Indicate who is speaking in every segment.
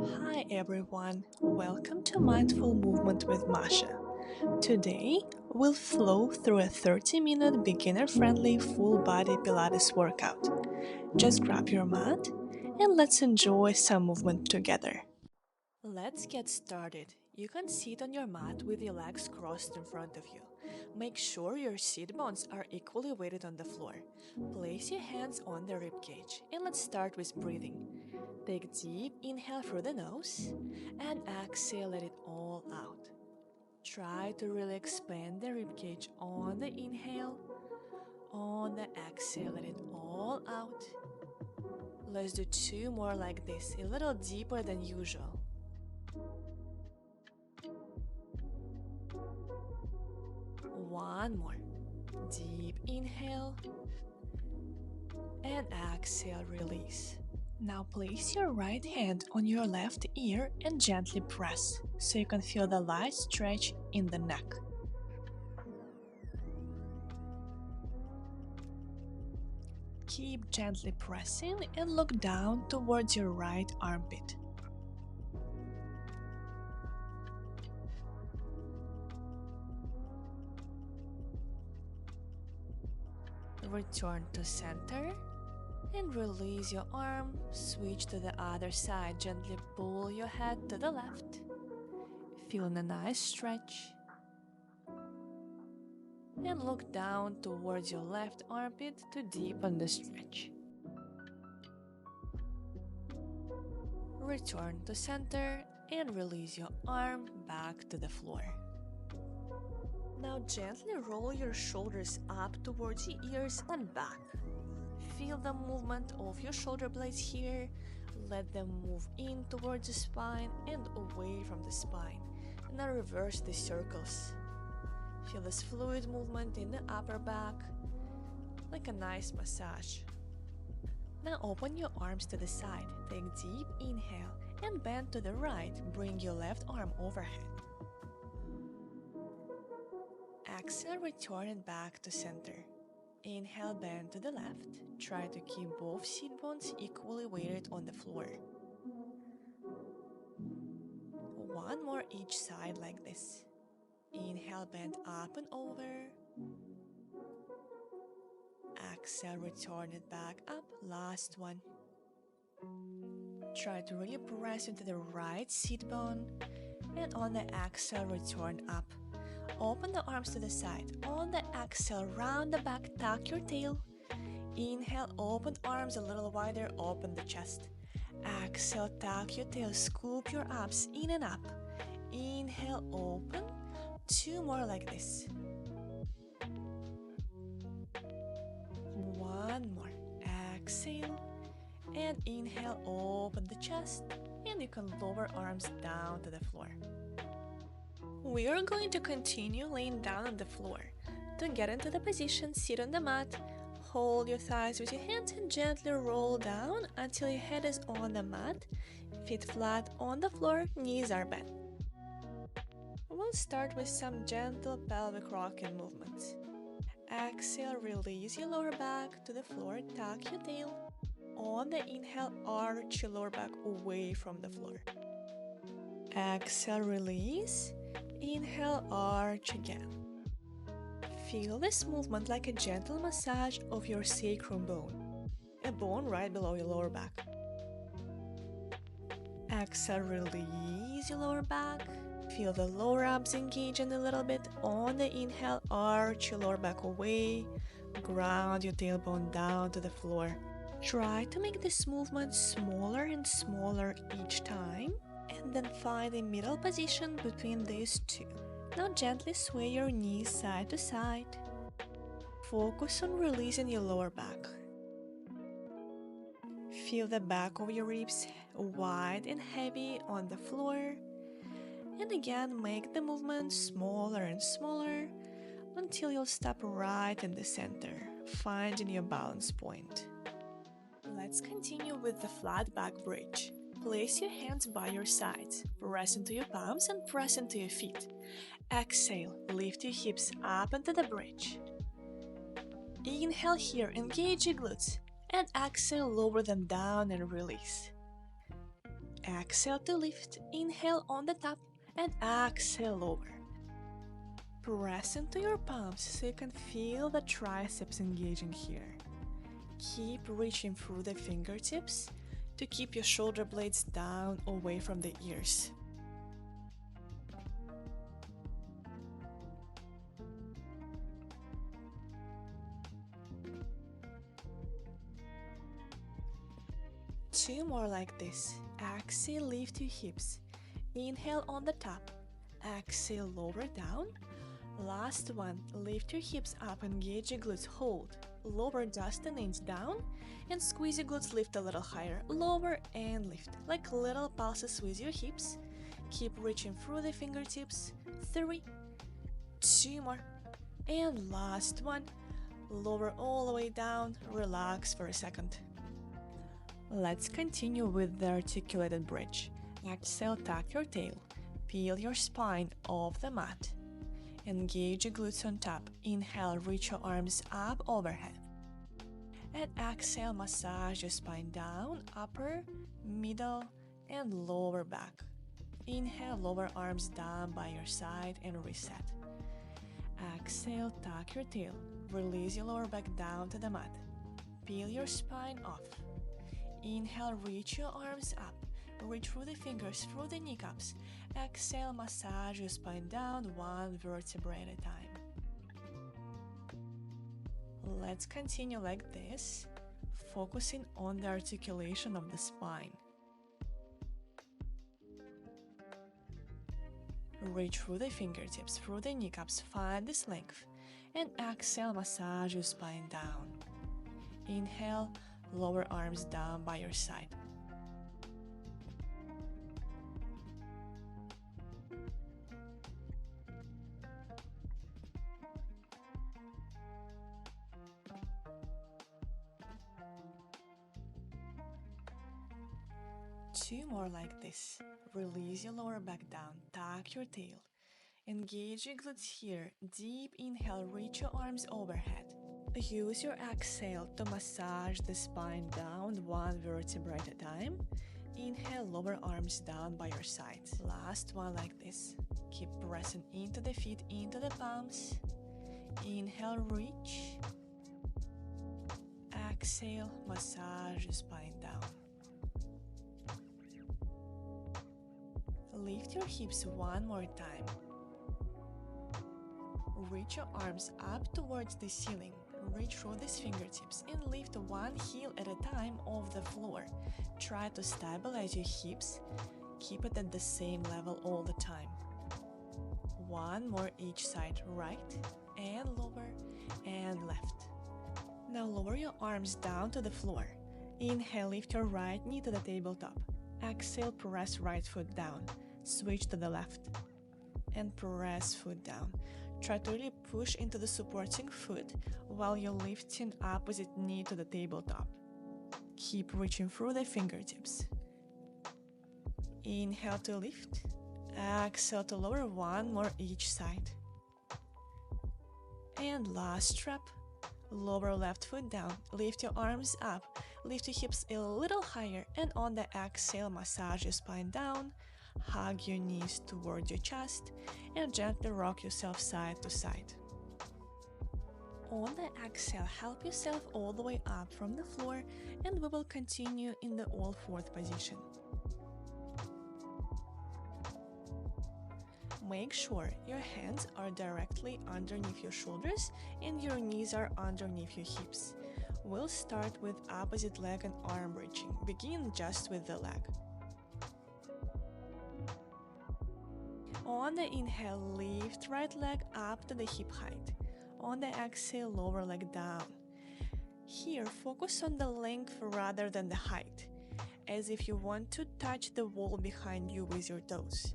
Speaker 1: Hi everyone, welcome to Mindful Movement with Masha. Today, we'll flow through a 30-minute beginner-friendly full-body Pilates workout. Just grab your mat and let's enjoy some movement together. Let's get started. You can sit on your mat with your legs crossed in front of you. Make sure your sit bones are equally weighted on the floor. Place your hands on the rib cage and let's start with breathing. Take a deep inhale through the nose and exhale, let it all out. Try to really expand the rib cage on the inhale. On the exhale, let it all out. Let's do two more like this, a little deeper than usual. One more. Deep inhale and exhale, release. Now place your right hand on your left ear and gently press so you can feel the light stretch in the neck. Keep gently pressing and look down towards your right armpit. Return to center and release your arm. Switch to the other side. Gently pull your head to the left. Feeling a nice stretch. And look down towards your left armpit to deepen the stretch. Return to center and release your arm back to the floor. Now gently roll your shoulders up towards your ears and back. Feel the movement of your shoulder blades here. Let them move in towards the spine and away from the spine. Now reverse the circles. Feel this fluid movement in the upper back, like a nice massage. Now open your arms to the side. Take a deep inhale and bend to the right. Bring your left arm overhead. Exhale, return it back to center. Inhale, bend to the left. Try to keep both sit bones equally weighted on the floor. One more each side like this. Inhale, bend up and over. Exhale, return it back up. Last one. Try to really press into the right sit bone. And on the exhale, return up. Open the arms to the side. On the exhale, round the back, tuck your tail. Inhale, open arms a little wider, open the chest. Exhale, tuck your tail, scoop your abs in and up. Inhale, open. Two more like this. One more. Exhale. And inhale, open the chest. And you can lower arms down to the floor. We are going to continue laying down on the floor. To get into the position, sit on the mat. Hold your thighs with your hands and gently roll down until your head is on the mat. Feet flat on the floor, knees are bent. We'll start with some gentle pelvic rocking movements. Exhale, release your lower back to the floor, tuck your tail. On the inhale, arch your lower back away from the floor. Exhale, release. Inhale, arch again. Feel this movement like a gentle massage of your sacrum bone, a bone right below your lower back. Exhale, release your lower back. Feel the lower abs engaging a little bit. On the inhale, arch your lower back away. Ground your tailbone down to the floor. Try to make this movement smaller and smaller each time, and then find a middle position between these two. Now gently sway your knees side to side. Focus on releasing your lower back. Feel the back of your ribs wide and heavy on the floor. And again, make the movement smaller and smaller until you'll stop right in the center, finding your balance point. Let's continue with the flat back bridge. Place your hands by your sides, press into your palms and press into your feet. Exhale, lift your hips up into the bridge. Inhale here, engage your glutes, and exhale, lower them down and release. exhale to lift, inhale on the top, and exhale lower. Press into your palms so you can feel the triceps engaging here. Keep reaching through the fingertips to keep your shoulder blades down away from the ears. Two more like this. Exhale, lift your hips. Inhale on the top. Exhale, lower down. Last one, lift your hips up, engage your glutes, hold. Lower just an inch down and squeeze your glutes, lift a little higher. Lower and lift, like little pulses with your hips. Keep reaching through the fingertips. 3, 2 more, and last one. Lower all the way down, relax for a second. Let's continue with the articulated bridge. Exhale, tuck your tail. Peel your spine off the mat. Engage your glutes on top. Inhale, reach your arms up overhead. And exhale, massage your spine down, upper, middle, and lower back. Inhale, lower arms down by your side and reset. Exhale, tuck your tail. Release your lower back down to the mat. Peel your spine off. Inhale, reach your arms up. Reach through the fingers, through the kneecaps. Exhale, massage your spine down, one vertebra at a time. Let's continue like this, focusing on the articulation of the spine. Reach through the fingertips, through the kneecaps, find this length. And exhale, massage your spine down. Inhale, lower arms down by your side. Two more like this. Release your lower back down, tuck your tail. Engage your glutes here. Deep inhale, reach your arms overhead. Use your exhale to massage the spine down, one vertebra at a time. Inhale, lower arms down by your sides. Last one like this. Keep pressing into the feet, into the palms. Inhale, reach. Exhale, massage your spine down. Lift your hips one more time. Reach your arms up towards the ceiling. Reach through these fingertips and lift one heel at a time off the floor. Try to stabilize your hips. Keep it at the same level all the time. One more each side, right and lower and left. Now lower your arms down to the floor. Inhale, lift your right knee to the tabletop. Exhale, press right foot down. Switch to the left and press foot down. Try to really push into the supporting foot while you're lifting opposite knee to the tabletop. Keep reaching through the fingertips. Inhale to lift. Exhale to lower, one more each side. And last step. Lower left foot down. Lift your arms up. Lift your hips a little higher, and on the exhale, massage your spine down. Hug your knees towards your chest and gently rock yourself side to side. On the exhale, help yourself all the way up from the floor, and we will continue in the all-fourth position. Make sure your hands are directly underneath your shoulders and your knees are underneath your hips. We'll start with opposite leg and arm reaching. Begin just with the leg. On the inhale, lift right leg up to the hip height. On the exhale, lower leg down. Here, focus on the length rather than the height, as if you want to touch the wall behind you with your toes.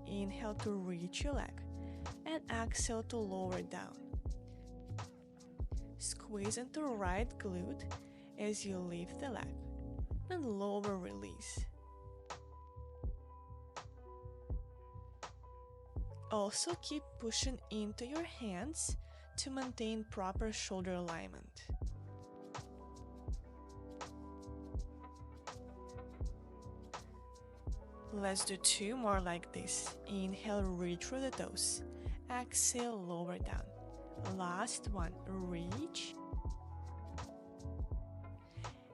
Speaker 1: Inhale to reach your leg, and exhale to lower down. Squeeze into right glute as you lift the leg, and lower release. Also keep pushing into your hands to maintain proper shoulder alignment. Let's do 2 more like this. Inhale, reach through the toes. Exhale, lower down. Last one, reach.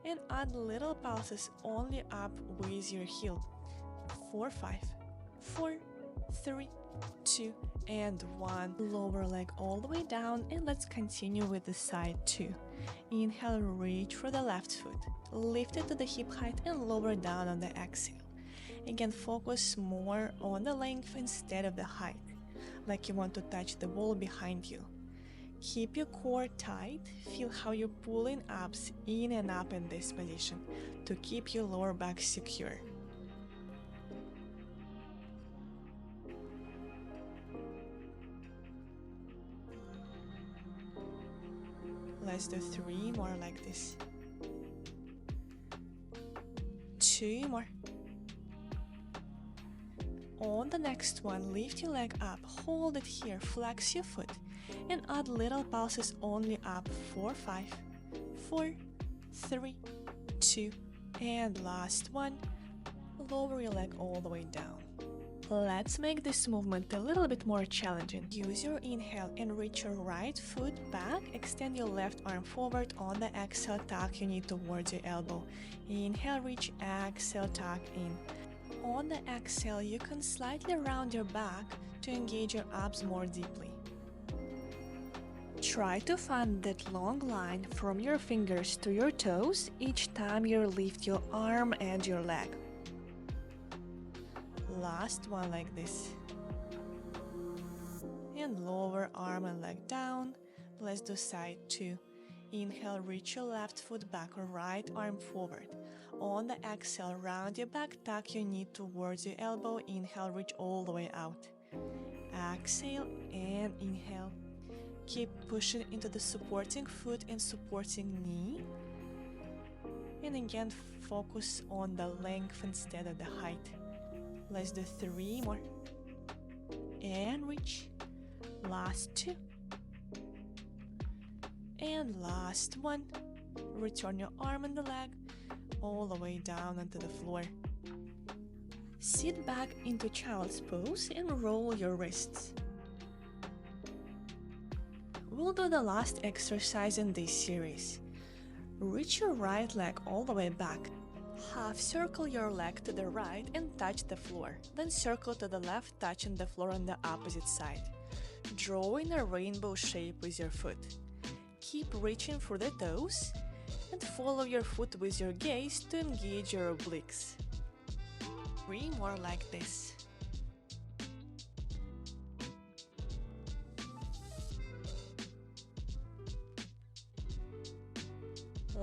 Speaker 1: And add little pulses only up with your heel. 4, 5, 4, 3, 2, and 1. Lower leg all the way down, and let's continue with the side 2. Inhale, reach for the left foot. Lift it to the hip height and lower down on the exhale. Again, focus more on the length instead of the height, like you want to touch the wall behind you. Keep your core tight. Feel how you're pulling abs in and up in this position to keep your lower back secure. Let's do 3 more like this. 2 more. On the next one, lift your leg up, hold it here, flex your foot, and add little pulses only up. 4, 5, 4, 3, 2, and last one. Lower your leg all the way down. Let's make this movement a little bit more challenging. Use your inhale and reach your right foot back. Extend your left arm forward. On the exhale, tuck your knee towards your elbow. Inhale, reach, exhale, tuck in. On the exhale, you can slightly round your back to engage your abs more deeply. Try to find that long line from your fingers to your toes each time you lift your arm and your leg. Last one like this. And lower arm and leg down. Let's do side 2. Inhale, reach your left foot back or right arm forward. On the exhale, round your back, tuck your knee towards your elbow. Inhale, reach all the way out. Exhale and inhale. Keep pushing into the supporting foot and supporting knee. And again, focus on the length instead of the height. Let's do 3 more. And reach. Last 2. And last one. Return your arm and the leg all the way down onto the floor. Sit back into child's pose and roll your wrists. We'll do the last exercise in this series. Reach your right leg all the way back. Half circle your leg to the right and touch the floor. Then circle to the left, touching the floor on the opposite side. Drawing a rainbow shape with your foot. Keep reaching for the toes and follow your foot with your gaze to engage your obliques. 3 more like this.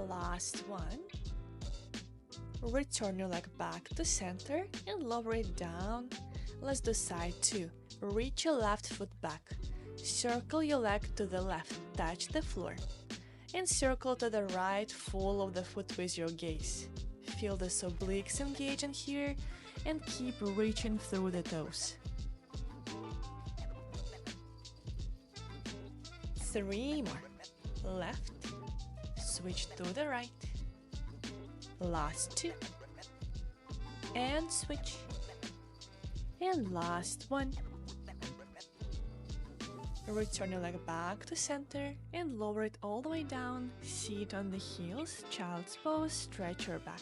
Speaker 1: Last one. Return your leg back to center and lower it down. Let's do side 2. Reach your left foot back. Circle your leg to the left, touch the floor. And circle to the right, follow the foot with your gaze. Feel the obliques engaging here and keep reaching through the toes. 3 more. Left. Switch to the right. Last 2. And switch. And last one. Return your leg back to center and lower it all the way down. Sit on the heels, child's pose, stretch your back.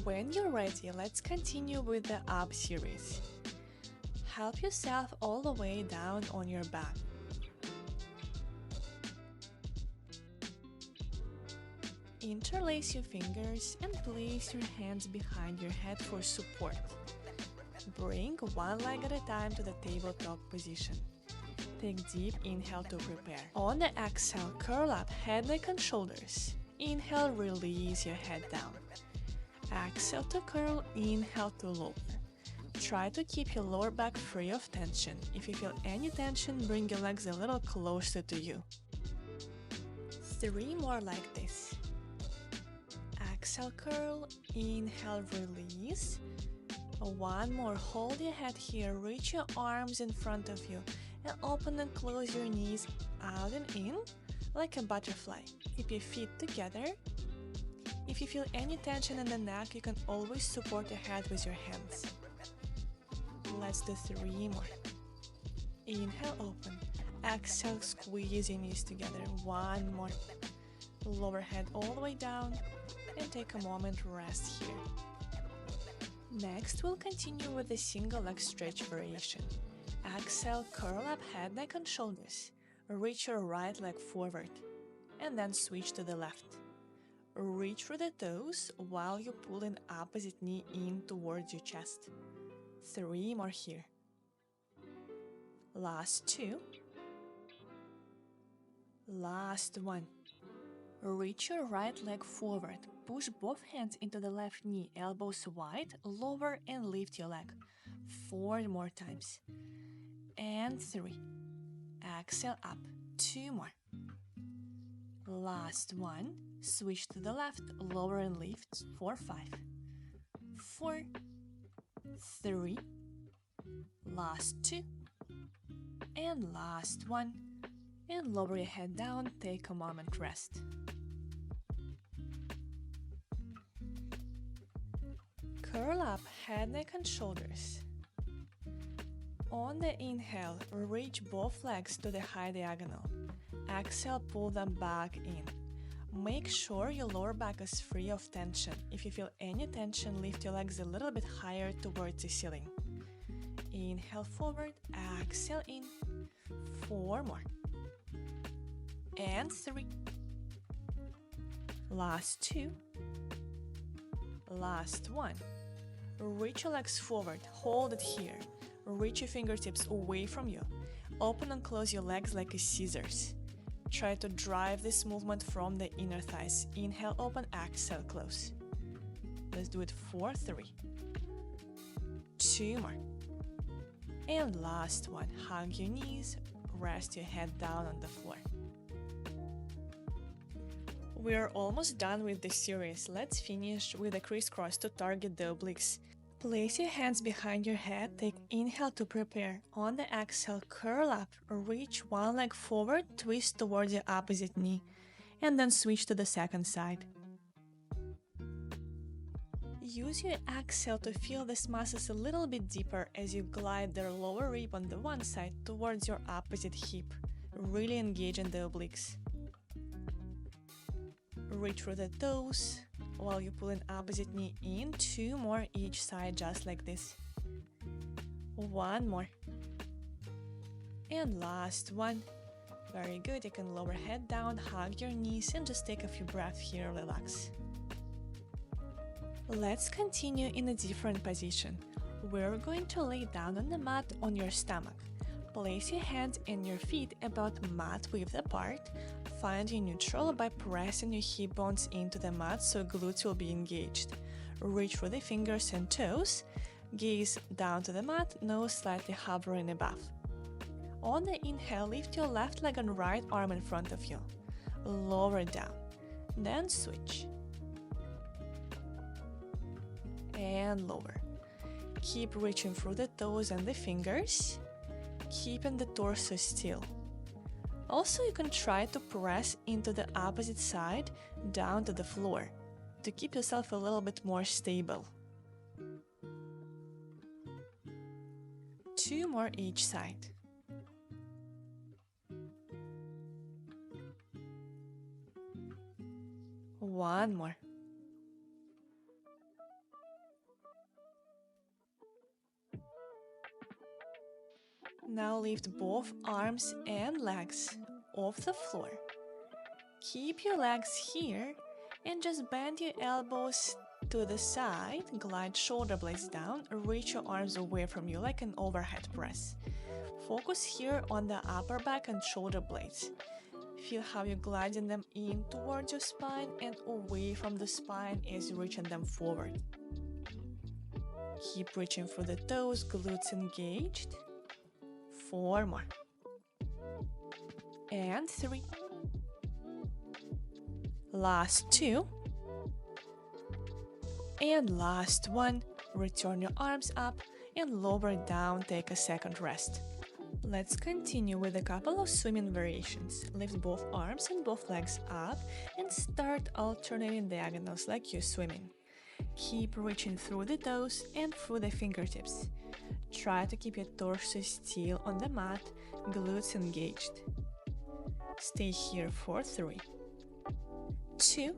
Speaker 1: When you're ready, let's continue with the ab series. Help yourself all the way down on your back. Interlace your fingers and place your hands behind your head for support. Bring one leg at a time to the tabletop position. Take deep inhale to prepare. On the exhale, curl up head, neck and shoulders. Inhale, release your head down. Exhale to curl, inhale to lower. Try to keep your lower back free of tension. If you feel any tension, bring your legs a little closer to you. 3 more like this. Exhale, curl, inhale, release. 1 more, hold your head here, reach your arms in front of you and open and close your knees out and in like a butterfly. Keep your feet together. If If you feel any tension in the neck, you can always support your head with your hands. Let's do 3 more. Inhale, open. Exhale, squeeze your knees together. 1 more. Lower head all the way down and take a moment, rest here. Next, we'll continue with the single leg stretch variation. Exhale, curl up head, neck and shoulders. Reach your right leg forward and then switch to the left. Reach for the toes while you pull an opposite knee in towards your chest. 3 more here. Last 2. Last 1. Reach your right leg forward. Push both hands into the left knee, elbows wide, lower and lift your leg. 4 more times. And 3. Exhale up. 2 more. Last 1. Switch to the left, lower and lift. 4, 5. 4, 3. Last 2. And last 1. And lower your head down, take a moment, rest. Curl up, head, neck and shoulders. On the inhale, reach both legs to the high diagonal. Exhale, pull them back in. Make sure your lower back is free of tension. If you feel any tension, lift your legs a little bit higher towards the ceiling. Inhale forward, exhale in. 4 more. And 3. Last 2. Last 1. Reach your legs forward, hold it here. Reach your fingertips away from you. Open and close your legs like a scissors. Try to drive this movement from the inner thighs. Inhale, open, exhale, close. Let's do it 4, 3. 2 more. And last 1. Hug your knees, rest your head down on the floor. We are almost done with this series. Let's finish with a crisscross to target the obliques. Place your hands behind your head, take inhale to prepare. On the exhale, curl up, reach one leg forward, twist towards your opposite knee, and then switch to the second side. Use your exhale to feel these muscles a little bit deeper as you glide their lower rib on the one side towards your opposite hip, really engaging the obliques. Reach for the toes while you pull an opposite knee in. 2 more each side, just like this. 1 more. And last 1. Very good. You can lower head down, hug your knees, and just take a few breaths here, relax. Let's continue in a different position. We're going to lay down on the mat on your stomach. Place your hands and your feet about mat width apart. Find your neutral by pressing your hip bones into the mat so glutes will be engaged. Reach for the fingers and toes. Gaze down to the mat, nose slightly hovering above. On the inhale, lift your left leg and right arm in front of you. Lower down. Then switch. And lower. Keep reaching through the toes and the fingers, keeping the torso still. Also, you can try to press into the opposite side down to the floor to keep yourself a little bit more stable. 2 more each side. One more. Now lift both arms and legs off the floor. Keep your legs here and just bend your elbows to the side, glide shoulder blades down, reach your arms away from you like an overhead press. Focus here on the upper back and shoulder blades. Feel how you're gliding them in towards your spine and away from the spine as you're reaching them forward. Keep reaching for the toes, glutes engaged. 4 more. And 3. Last 2. And last 1. Return your arms up and lower down, take a second rest. Let's continue with a couple of swimming variations. Lift both arms and both legs up and start alternating diagonals like you're swimming. Keep reaching through the toes and through the fingertips. Try to keep your torso still on the mat, glutes engaged. Stay here for 3, 2,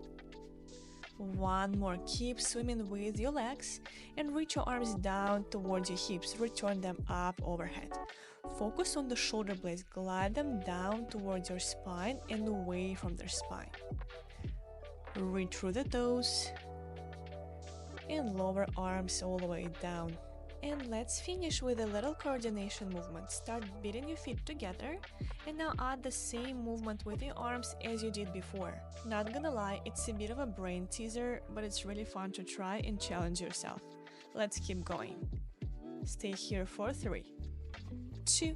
Speaker 1: 1 more. Keep swimming with your legs and reach your arms down towards your hips. Return them up overhead. Focus on the shoulder blades. Glide them down towards your spine and away from their spine. Reach through the toes and lower arms all the way down. And let's finish with a little coordination movement. Start beating your feet together and now add the same movement with your arms as you did before. Not gonna lie, it's a bit of a brain teaser, but it's really fun to try and challenge yourself. Let's keep going. Stay here for 3, 2,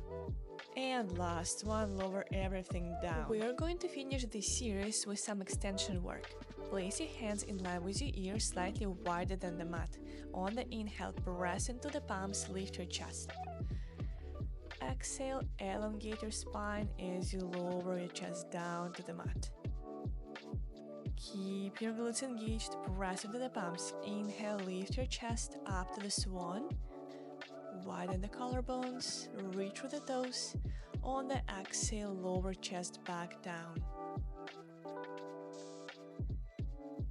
Speaker 1: and last one, lower everything down. We are going to finish this series with some extension work. Place your hands in line with your ears, slightly wider than the mat. On the inhale, press into the palms, lift your chest. Exhale, elongate your spine as you lower your chest down to the mat. Keep your glutes engaged, press into the palms. Inhale, lift your chest up to the swan. Widen the collarbones, reach through the toes. On the exhale, lower chest back down.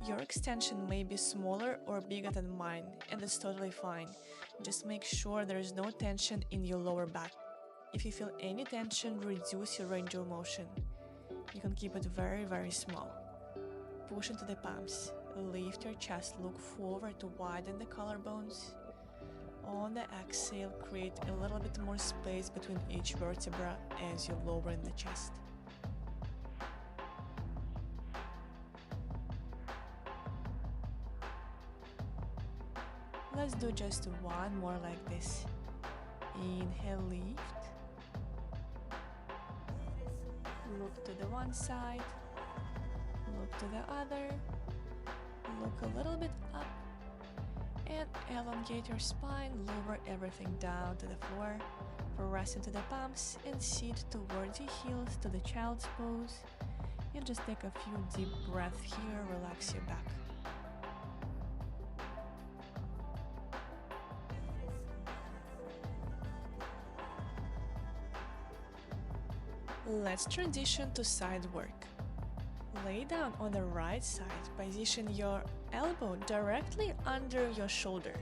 Speaker 1: Your extension may be smaller or bigger than mine, and that's totally fine. Just make sure there is no tension in your lower back. If you feel any tension, reduce your range of motion. You can keep it very, very small. Push into the palms. Lift your chest, look forward to widen the collarbones. On the exhale, create a little bit more space between each vertebra as you lower in the chest. Let's do just one more like this. Inhale, lift. Look to the one side. Look to the other. Look a little bit up. And elongate your spine. Lower everything down to the floor. Press into the palms and sit towards your heels to the child's pose. And just take a few deep breaths here. Relax your back. Let's transition to side work. Lay down on the right side. Position your elbow directly under your shoulder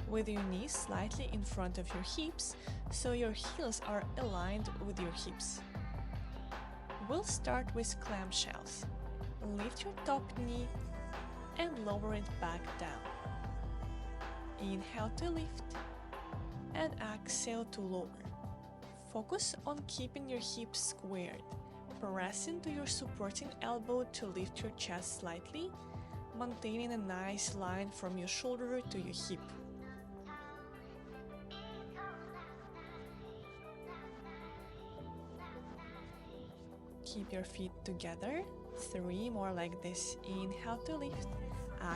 Speaker 1: with your knees slightly in front of your hips so your heels are aligned with your hips. We'll start with clamshells. Lift your top knee and lower it back down. Inhale to lift and exhale to lower. Focus on keeping your hips squared. Press into your supporting elbow to lift your chest slightly, maintaining a nice line from your shoulder to your hip. Keep your feet together. 3 more like this. Inhale to lift,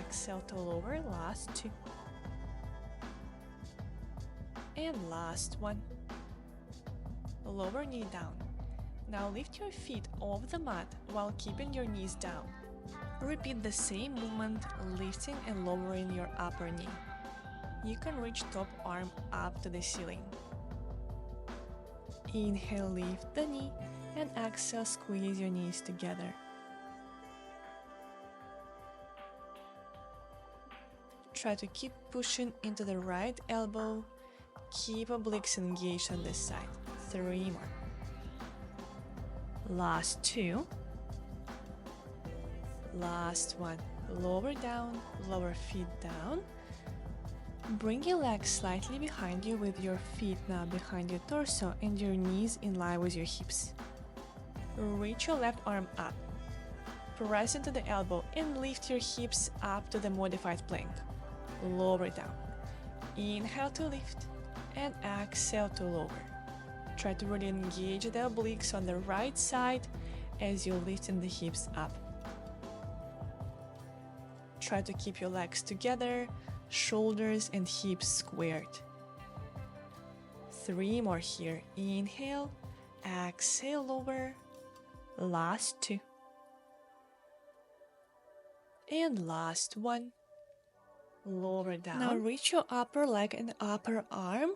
Speaker 1: exhale to lower. Last 2. And last one. Lower knee down. Now lift your feet off the mat while keeping your knees down. Repeat the same movement, lifting and lowering your upper knee. You can reach top arm up to the ceiling. Inhale, lift the knee, and exhale, squeeze your knees together. Try to keep pushing into the right elbow. Keep obliques engaged on this side. 3 more. Last 2. Last one. Lower down, lower feet down. Bring your legs slightly behind you with your feet now behind your torso and your knees in line with your hips. Reach your left arm up. Press into the elbow and lift your hips up to the modified plank. Lower it down. Inhale to lift and exhale to lower. Try to really engage the obliques on the right side as you lifting the hips up. Try to keep your legs together, shoulders and hips squared. 3 more here. Inhale, exhale, lower. Last 2. And last 1. Lower down. Now reach your upper leg and upper arm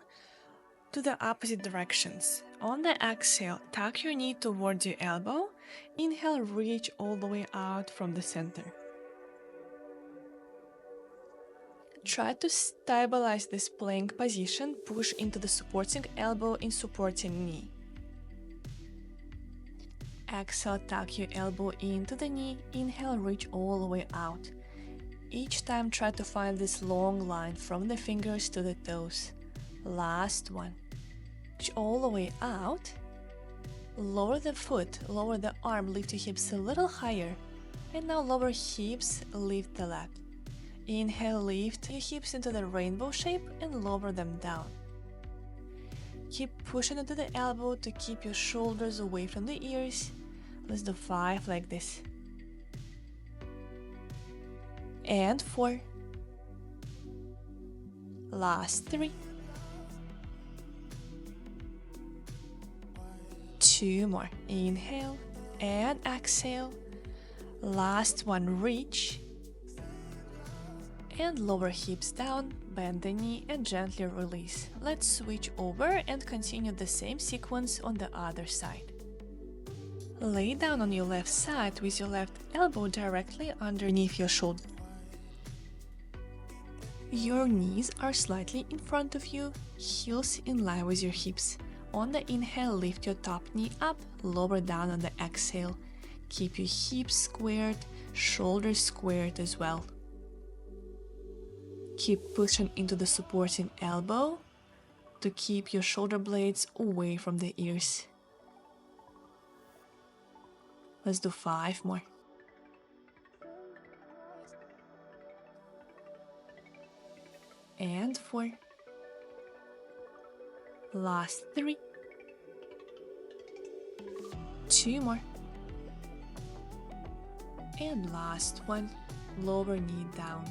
Speaker 1: to the opposite directions. On the exhale, tuck your knee towards your elbow. Inhale, reach all the way out from the center. Try to stabilize this plank position. Push into the supporting elbow and supporting knee. Exhale, tuck your elbow into the knee. Inhale, reach all the way out. Each time try to find this long line from the fingers to the toes. Last one. Reach all the way out. Lower the foot, lower the arm, lift your hips a little higher. And now lower hips, lift the leg. Inhale, lift your hips into the rainbow shape and lower them down. Keep pushing into the elbow to keep your shoulders away from the ears. Let's do 5 like this. And 4. Last 3. 2 more. Inhale and exhale. Last one, reach. And lower hips down, bend the knee and gently release. Let's switch over and continue the same sequence on the other side. Lay down on your left side with your left elbow directly underneath your shoulder. Your knees are slightly in front of you, heels in line with your hips. On the inhale, lift your top knee up, lower down on the exhale. Keep your hips squared, shoulders squared as well. Keep pushing into the supporting elbow to keep your shoulder blades away from the ears. Let's do 5 more. And 4. Last 3. 2 more. And last one, lower knee down.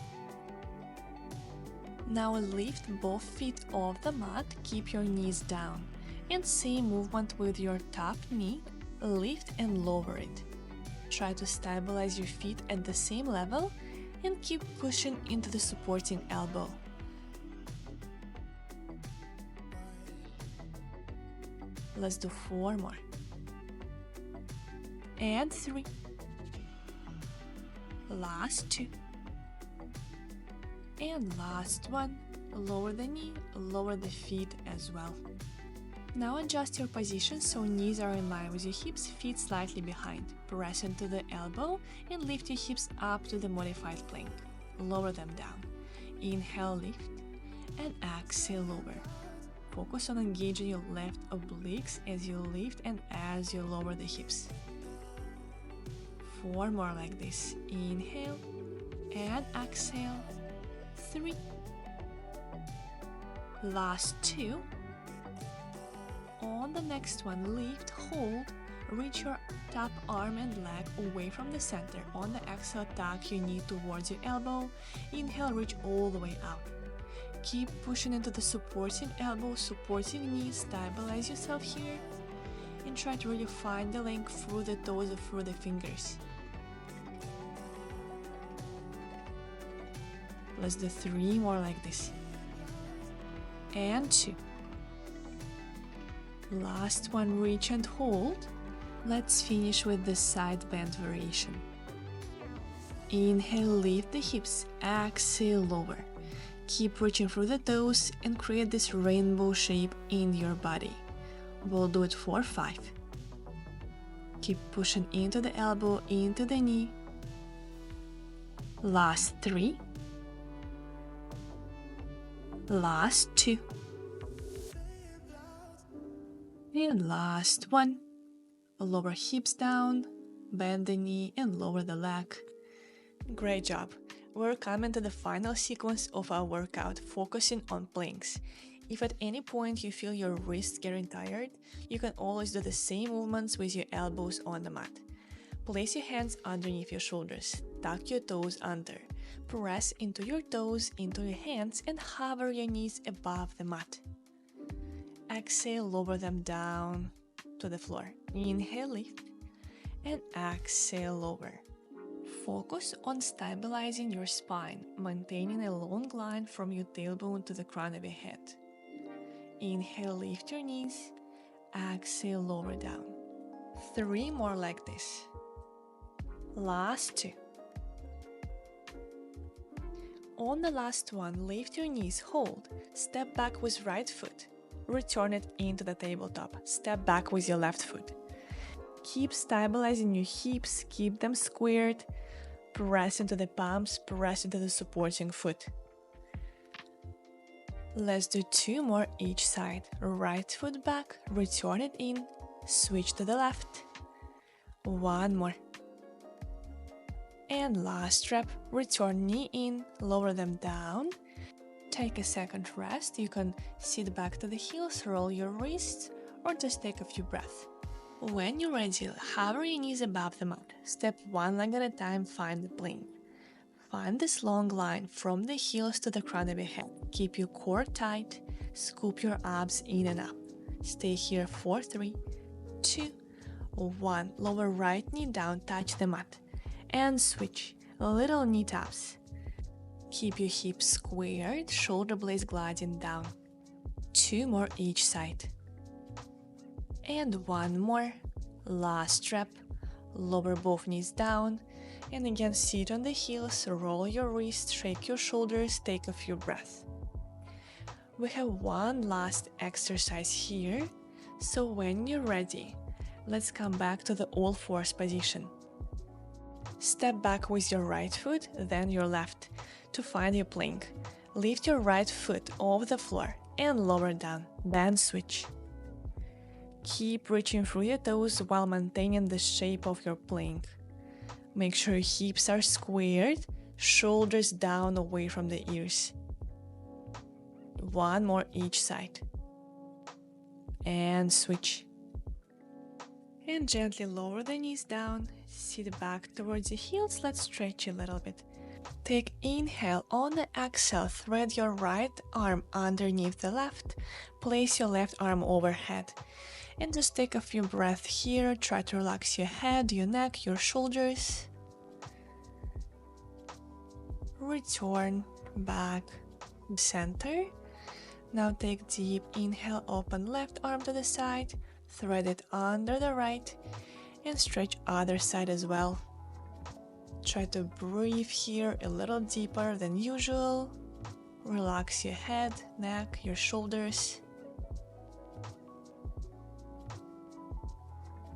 Speaker 1: Now lift both feet off the mat, keep your knees down. And same movement with your top knee, lift and lower it. Try to stabilize your feet at the same level and keep pushing into the supporting elbow. Let's do 4 more. And 3. Last 2. And last one, lower the knee, lower the feet as well. Now adjust your position so knees are in line with your hips, feet slightly behind. Press into the elbow and lift your hips up to the modified plank. Lower them down. Inhale, lift, and exhale, lower. Focus on engaging your left obliques as you lift and as you lower the hips. 4 more like this. Inhale and exhale. 3. Last 2. On the next one, lift, hold, reach your top arm and leg away from the center. On the exhale, tuck your knee towards your elbow. Inhale, reach all the way out. Keep pushing into the supporting elbow, supporting knee, stabilize yourself here. And try to really find the length through the toes or through the fingers. Let's do 3 more like this. And 2. Last one, reach and hold. Let's finish with the side bend variation. Inhale, lift the hips, exhale, lower. Keep reaching through the toes and create this rainbow shape in your body. We'll do it for 5. Keep pushing into the elbow, into the knee. Last 3. Last 2. And last 1. Lower hips down, bend the knee and lower the leg. Great job. We're coming to the final sequence of our workout, focusing on planks. If at any point you feel your wrists getting tired, you can always do the same movements with your elbows on the mat. Place your hands underneath your shoulders, tuck your toes under. Press into your toes, into your hands, and hover your knees above the mat. Exhale, lower them down to the floor. Inhale, lift, and exhale, lower. Focus on stabilizing your spine, maintaining a long line from your tailbone to the crown of your head. Inhale, lift your knees. Exhale, lower down. 3 more like this. Last 2. On the last one, lift your knees, hold. Step back with right foot. Return it into the tabletop. Step back with your left foot. Keep stabilizing your hips, keep them squared. Press into the palms, press into the supporting foot. Let's do 2 more each side. Right foot back, return it in, switch to the left. 1 more. And last rep, return knee in, lower them down. Take a second rest. You can sit back to the heels, roll your wrists, or just take a few breaths. When you're ready, hover your knees above the mat. Step 1 leg at a time, find the plank. Find this long line from the heels to the crown of your head. Keep your core tight, scoop your abs in and up. Stay here for 3, 2, 1. Lower right knee down, touch the mat. And switch, little knee taps. Keep your hips squared, shoulder blades gliding down. 2 more each side. And 1 more. Last rep. Lower both knees down. And again, sit on the heels, roll your wrists, shake your shoulders, take a few breaths. We have one last exercise here. So when you're ready, let's come back to the all fours position. Step back with your right foot, then your left, to find your plank. Lift your right foot off the floor and lower down, then switch. Keep reaching through your toes while maintaining the shape of your plank. Make sure your hips are squared, shoulders down away from the ears. 1 more each side. And switch. And gently lower the knees down, sit back towards the heels. Let's stretch a little bit. Take inhale. On the exhale, thread your right arm underneath the left. Place your left arm overhead. And just take a few breaths here. Try to relax your head, your neck, your shoulders. Return back center. Now take deep inhale, open left arm to the side, thread it under the right, and stretch other side as well. Try to breathe here a little deeper than usual. Relax your head, neck, your shoulders.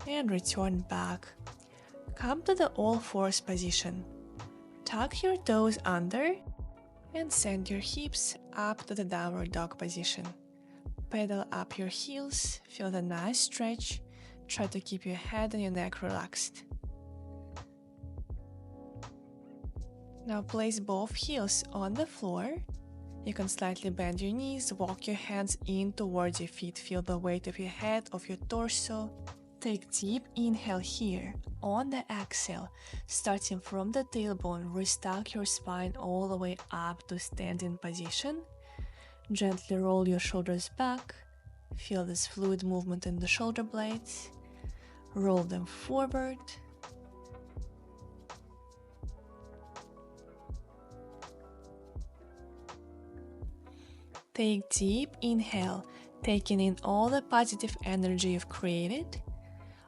Speaker 1: And return back. Come to the all fours position. Tuck your toes under and send your hips up to the downward dog position. Pedal up your heels, feel the nice stretch. Try to keep your head and your neck relaxed. Now place both heels on the floor. You can slightly bend your knees, walk your hands in towards your feet. Feel the weight of your head, of your torso. Take deep inhale here. On the exhale, starting from the tailbone, restock your spine all the way up to standing position. Gently roll your shoulders back. Feel this fluid movement in the shoulder blades. Roll them forward. Take deep inhale, taking in all the positive energy you've created.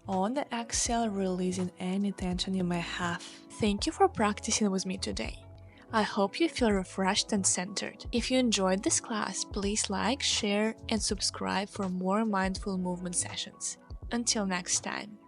Speaker 1: On the exhale, releasing any tension you may have. Thank you for practicing with me today. I hope you feel refreshed and centered. If you enjoyed this class, please like, share, and subscribe for more mindful movement sessions. Until next time.